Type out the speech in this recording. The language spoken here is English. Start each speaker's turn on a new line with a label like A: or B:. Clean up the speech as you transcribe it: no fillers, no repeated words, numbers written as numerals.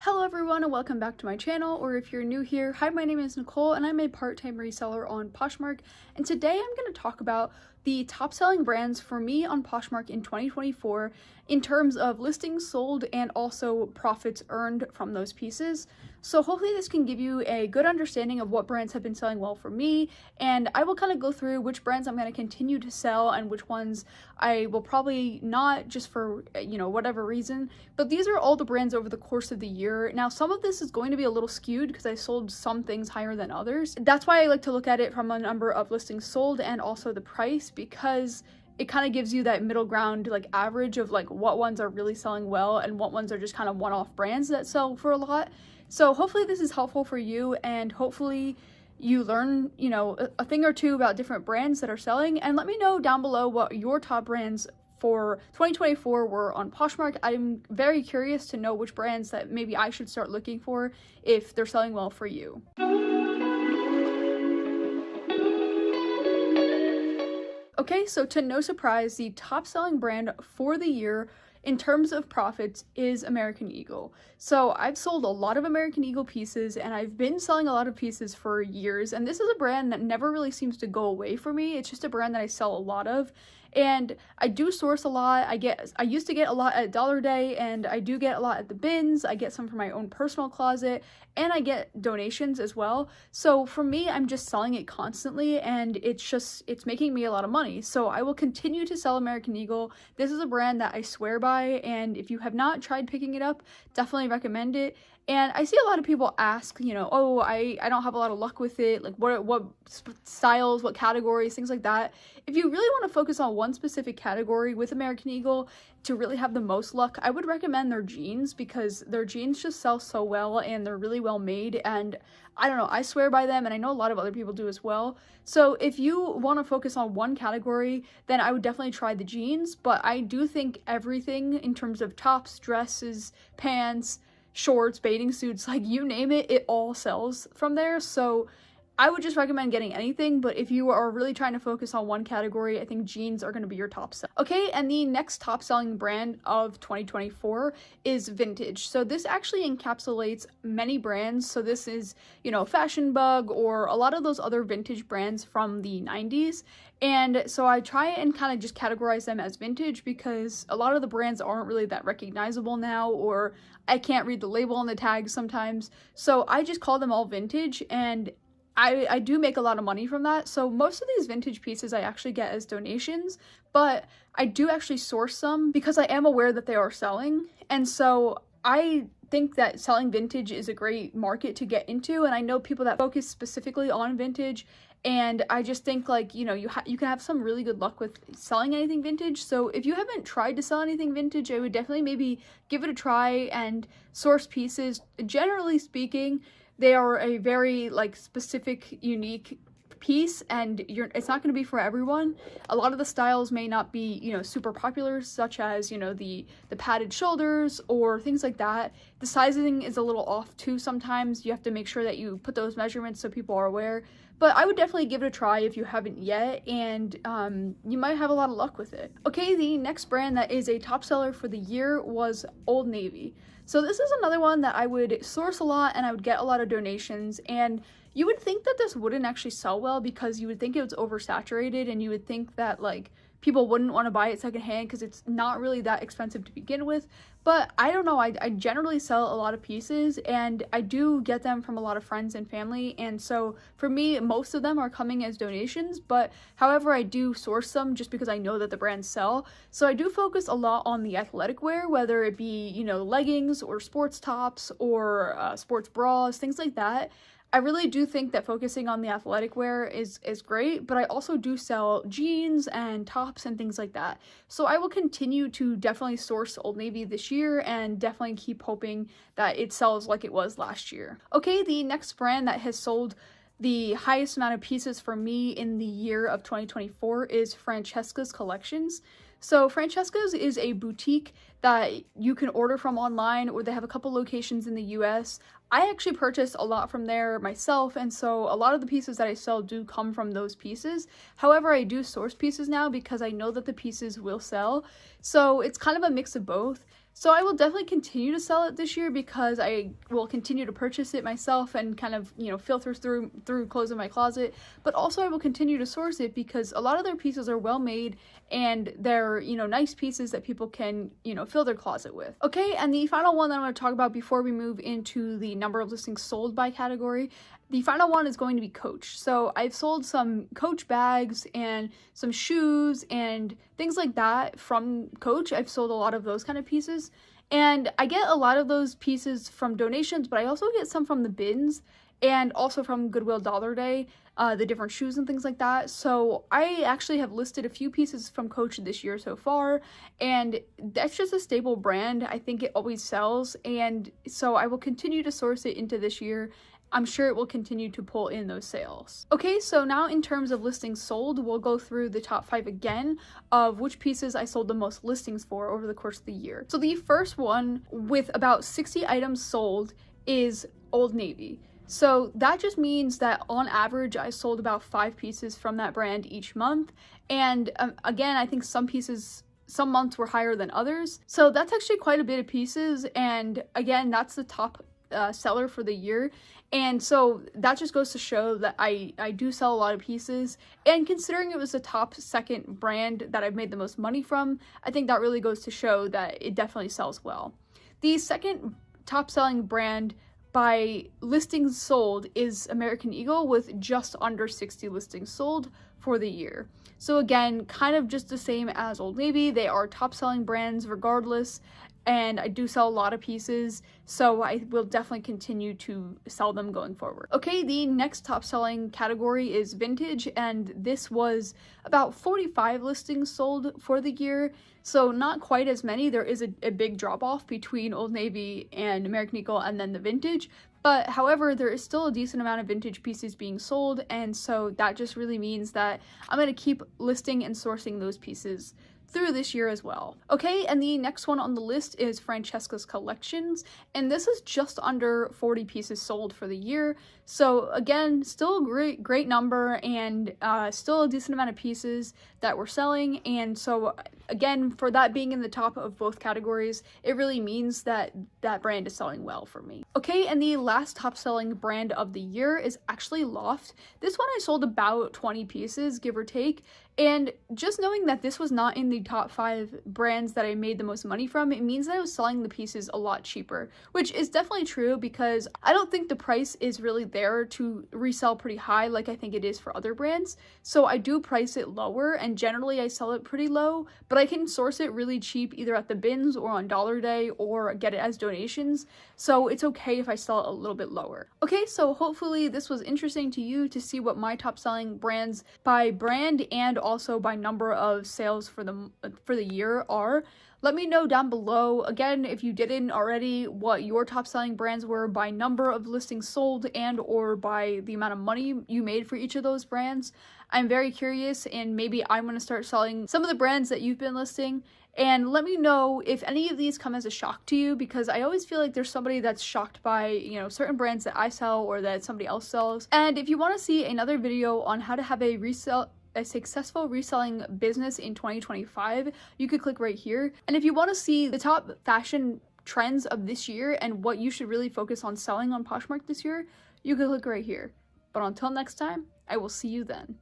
A: Hello everyone and welcome back to my channel, or if you're new here, hi, my name is Nicole and I'm a part-time reseller on Poshmark, and today I'm going to talk about the top selling brands for me on Poshmark in 2024 in terms of listings sold and also profits earned from those pieces. So hopefully this can give you a good understanding of what brands have been selling well for me, and I will kind of go through which brands I'm going to continue to sell and which ones I will probably not, just for whatever reason. But these are all the brands over the course of the year. Now some of this is going to be a little skewed because I sold some things higher than others. That's why I like to look at it from a number of listings sold and also the price, because it kind of gives you that middle ground, like average of like what ones are really selling well and what ones are just kind of one-off brands that sell for a lot. So hopefully this is helpful for you, and hopefully you learn, a thing or two about different brands that are selling. And let me know down below what your top brands for 2024 were on Poshmark. I'm very curious to know which brands that maybe I should start looking for if they're selling well for you. Okay, so to no surprise, the top selling brand for the year in terms of profits is American Eagle. So I've sold a lot of American Eagle pieces, and I've been selling a lot of pieces for years, and this is a brand that never really seems to go away for me. It's just a brand that I sell a lot of, and I do source a lot. I used to get a lot at Dollar Day, and I do get a lot at the bins. I get some from my own personal closet, and I get donations as well. So for me, I'm just selling it constantly, and it's making me a lot of money. So I will continue to sell American Eagle. This is a brand that I swear by, and if you have not tried picking it up, definitely recommend it. And I see a lot of people ask, oh, I don't have a lot of luck with it, like what styles, what categories, things like that. If you really want to focus on one specific category with American Eagle to really have the most luck, I would recommend their jeans, because their jeans just sell so well and they're really well made, and I don't know, I swear by them, and I know a lot of other people do as well. So if you want to focus on one category, then I would definitely try the jeans, but I do think everything in terms of tops, dresses, pants, shorts, bathing suits, like you name it, it all sells from there. So I would just recommend getting anything, but if you are really trying to focus on one category, I think jeans are going to be your top sell. Okay, and the next top selling brand of 2024 is Vintage. So this actually encapsulates many brands. So this is, Fashion Bug or a lot of those other vintage brands from the 90s. And so I try and kind of just categorize them as vintage because a lot of the brands aren't really that recognizable now, or I can't read the label on the tags sometimes. So I just call them all vintage, and I do make a lot of money from that. So most of these vintage pieces I actually get as donations, but I do actually source some because I am aware that they are selling. And so I think that selling vintage is a great market to get into, and I know people that focus specifically on vintage, and I just think like, you can have some really good luck with selling anything vintage. So if you haven't tried to sell anything vintage, I would definitely maybe give it a try and source pieces. Generally speaking, they are a very specific, unique piece, and it's not going to be for everyone. A lot of the styles may not be super popular, such as the padded shoulders or things like that. The sizing is a little off too sometimes. You have to make sure that you put those measurements so people are aware, but I would definitely give it a try if you haven't yet, and you might have a lot of luck with it. Okay, the next brand that is a top seller for the year was Old Navy. So this is another one that I would source a lot and I would get a lot of donations, and you would think that this wouldn't actually sell well because you would think it was oversaturated, and you would think that people wouldn't want to buy it secondhand because it's not really that expensive to begin with. But I don't know, I generally sell a lot of pieces, and I do get them from a lot of friends and family, and so for me, most of them are coming as donations. But however, I do source them just because I know that the brands sell. So I do focus a lot on the athletic wear, whether it be leggings or sports tops or sports bras, things like that. I really do think that focusing on the athletic wear is great, but I also do sell jeans and tops and things like that. So I will continue to definitely source Old Navy this year and definitely keep hoping that it sells like it was last year. Okay, the next brand that has sold the highest amount of pieces for me in the year of 2024 is Francesca's Collections. So Francesca's is a boutique that you can order from online, or they have a couple locations in the US. I actually purchase a lot from there myself, and so a lot of the pieces that I sell do come from those pieces. However, I do source pieces now because I know that the pieces will sell. So it's kind of a mix of both. So I will definitely continue to sell it this year because I will continue to purchase it myself and kind of, filter through clothes in my closet. But also I will continue to source it because a lot of their pieces are well made and they're, nice pieces that people can, fill their closet with. Okay, and the final one that I'm going to talk about before we move into the number of listings sold by category, the final one is going to be Coach. So I've sold some Coach bags and some shoes and things like that from Coach. I've sold a lot of those kind of pieces. And I get a lot of those pieces from donations, but I also get some from the bins and also from Goodwill Dollar Day, the different shoes and things like that. So I actually have listed a few pieces from Coach this year so far, and that's just a stable brand. I think it always sells, and so I will continue to source it into this year. I'm sure it will continue to pull in those sales. Okay, so now in terms of listings sold, we'll go through the top 5 again of which pieces I sold the most listings for over the course of the year. So the first one with about 60 items sold is Old Navy. So that just means that on average, I sold about 5 pieces from that brand each month. And again, I think some months were higher than others. So that's actually quite a bit of pieces. And again, that's the top seller for the year. And so that just goes to show that I do sell a lot of pieces, and considering it was the top second brand that I've made the most money from, I think that really goes to show that it definitely sells well. The second top selling brand by listings sold is American Eagle with just under 60 listings sold for the year. So again, kind of just the same as Old Navy. They are top selling brands regardless, and I do sell a lot of pieces, so I will definitely continue to sell them going forward. Okay, the next top selling category is vintage, and this was about 45 listings sold for the year, so not quite as many. There is a big drop off between Old Navy and American Eagle and then the vintage, but however, there is still a decent amount of vintage pieces being sold, and so that just really means that I'm going to keep listing and sourcing those pieces through this year as well. Okay, and the next one on the list is Francesca's Collections, and this is just under 40 pieces sold for the year. So again, still a great number, and still a decent amount of pieces that we're selling. And so again, for that being in the top of both categories, it really means that that brand is selling well for me. Okay, and the last top selling brand of the year is actually Loft. This one I sold about 20 pieces, give or take. And just knowing that this was not in the top 5 brands that I made the most money from, it means that I was selling the pieces a lot cheaper, which is definitely true because I don't think the price is really there to resell pretty high like I think it is for other brands. So I do price it lower, and generally I sell it pretty low, but I can source it really cheap either at the bins or on Dollar Day or get it as donations. So it's okay if I sell it a little bit lower. Okay, so hopefully this was interesting to you to see what my top selling brands by brand and also by number of sales for the year are. Let me know down below, again, if you didn't already, what your top selling brands were by number of listings sold and or by the amount of money you made for each of those brands. I'm very curious, and maybe I'm going to start selling some of the brands that you've been listing. And let me know if any of these come as a shock to you, because I always feel like there's somebody that's shocked by, certain brands that I sell or that somebody else sells. And if you want to see another video on how to have a successful reselling business in 2025, you could click right here. And if you want to see the top fashion trends of this year and what you should really focus on selling on Poshmark this year, you could click right here. But until next time, I will see you then.